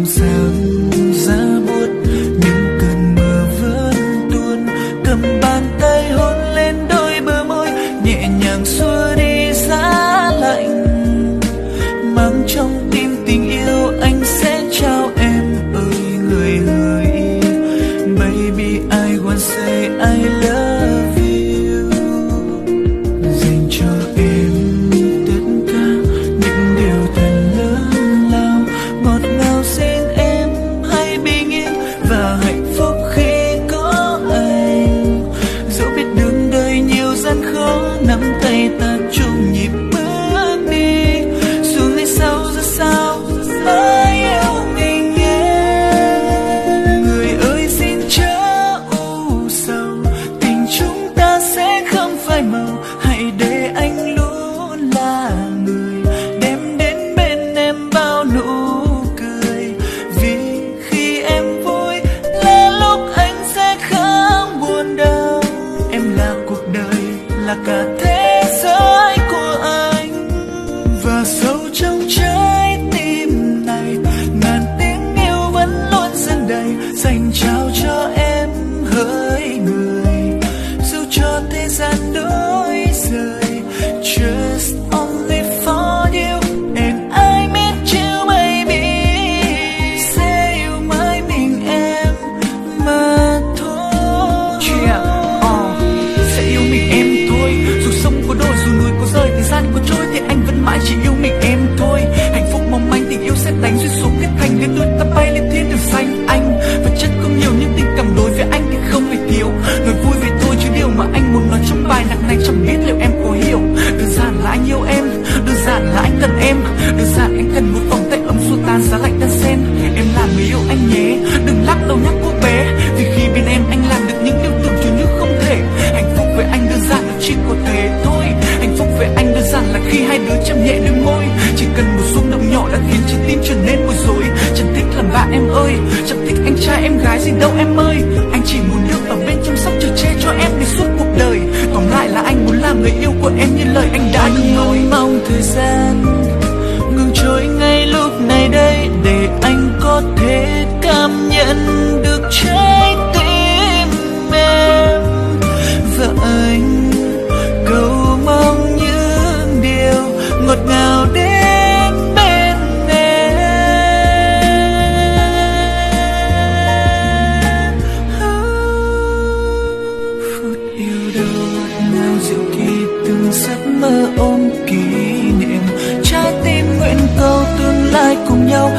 lòng sáng giá buốt, những cơn mưa vẫn tuôn. Cầm bàn tay hôn lên đôi bờ môi, nhẹ nhàng xua đi giá lạnh. Mang trong tim tình yêu anh sẽ trao em ơi người hỡi. Baby I wanna say I love you. Dành cho em tất cả những điều thật lớn lao, ngọt ngào xin em hãy bình yên và hạnh phúc khi có anh. Dẫu biết đường đời nhiều gian khó, nắm tay ta chung nhịp bước đi. Dù ngày sau ra sao hãy yêu mình nhé. Người ơi xin chớ u sầu, tình chúng ta sẽ không phai màu. Hãy để anh luôn là người đem đến bên em bao nụ cười. Vì khi em vui là lúc anh sẽ không buồn đâu. Em là cuộc đời, là cả thế giới của anh. Và sâu trong trái tim này, ngàn tiếng yêu vẫn luôn dâng đầy. Dành trao cho em hỡi người, dù cho thế gian đổi rời. Just only for you and I miss you baby. Sẽ yêu mãi mình em mà thôi. Sẽ yêu mình em thôi. Dù sông có đổ, dù núi có rơi, thời gian có trôi thì anh vẫn mãi chỉ yêu mình em thôi. Hạnh phúc mong manh, tình yêu sẽ đánh duyên số kết thành, nên đôi ta bay lên thiên đường xanh. Anh vật chất không nhiều nhưng tình cảm đối với anh thì không hề thiếu. Nói vui vậy thôi chứ điều mà anh muốn nói trong bài nặng này chẳng biết liệu em có hiểu. Đơn giản là anh yêu em, đơn giản là anh cần em, đơn giản anh cần một vòng tay ấm xua tan giá lạnh đan xen. Em là người yêu anh nhé, đừng lắc đầu nhắc cô bé. Vì khi bên em anh làm được những điều tưởng chừng như không thể. Hạnh phúc với anh đơn giản là chỉ có thế thôi. Hạnh phúc với anh đơn giản là khi hai đứa chạm nhẹ đôi môi. Chỉ cần một xung động nhỏ đã khiến trái tim trở nên bối rối. Chẳng thích làm bạn em ơi, chẳng thích anh trai em gái gì đâu em ơi. Anh chỉ muốn được ở bên chăm sóc chở che cho em để suốt cuộc đời. Tóm lại là anh muốn làm người yêu của em như lời anh đã từng nói. Mong thời gian ngừng trôi ngay lúc này đây, để anh có thể cảm nhận được trái tim em. Và anh cầu mong những điều ngọt ngào đến bên em. Phút yêu đâu ngào dịu kỳ từng giấc mơ ôm kỷ niệm. Trái tim nguyện cầu tương lai cùng nhau,